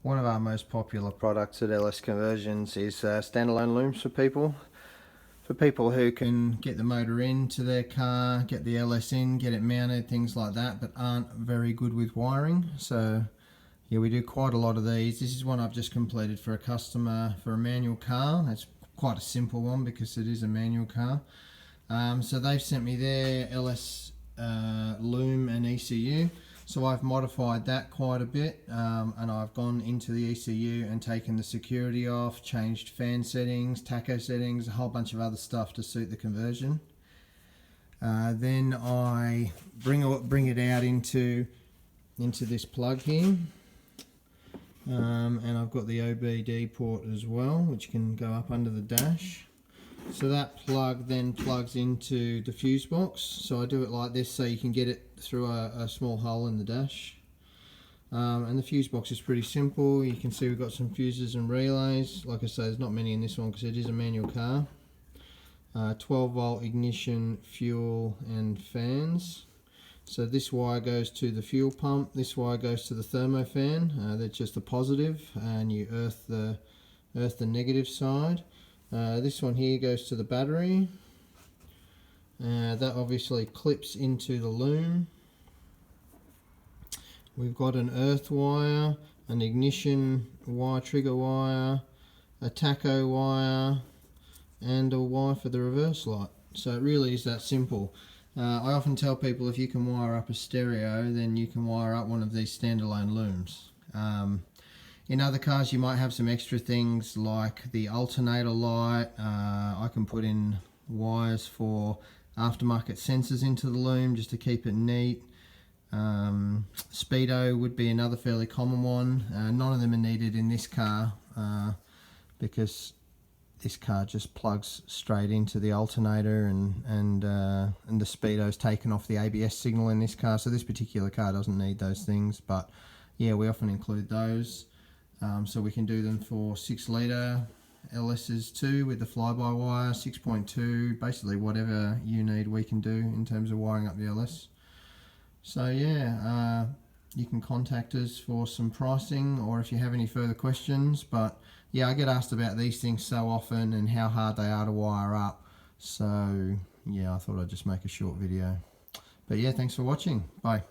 One of our most popular products at LS Conversions is standalone looms for people. For people who can get the motor into their car, get the LS in, get it mounted, things like that, but aren't very good with wiring. So yeah, we do quite a lot of these. This is one I've just completed for a customer for a manual car. It's quite a simple one because it is a manual car. So they've sent me their LS loom and ECU. So I've modified that quite a bit, and I've gone into the ECU and taken the security off, changed fan settings, tacho settings, a whole bunch of other stuff to suit the conversion. Then I bring it out into this plug here, and I've got the OBD port as well, which can go up under the dash. So that plug then plugs into the fuse box. So I do it like this so you can get it through a small hole in the dash. And the fuse box is pretty simple. You can see we've got some fuses and relays. Like I say, there's not many in this one because it is a manual car. 12 volt ignition, fuel and fans. So this wire goes to the fuel pump, this wire goes to the thermofan. That's just the positive, and you earth the negative side. This one here goes to the battery. That obviously clips into the loom. We've got an earth wire, an ignition wire, trigger wire, a tacho wire, and a wire for the reverse light. So it really is that simple. I often tell people if you can wire up a stereo, then you can wire up one of these standalone looms. In other cars you might have some extra things like the alternator light. I can put in wires for aftermarket sensors into the loom just to keep it neat. Speedo would be another fairly common one. None of them are needed in this car because this car just plugs straight into the alternator, and the speedo's taken off the ABS signal in this car, so this particular car doesn't need those things, but yeah, we often include those. So we can do them for 6 litre LSs too with the fly-by-wire, 6.2, basically whatever you need we can do in terms of wiring up the LS. So yeah, you can contact us for some pricing or if you have any further questions. But yeah, I get asked about these things so often and how hard they are to wire up. So yeah, I thought I'd just make a short video. But yeah, thanks for watching. Bye.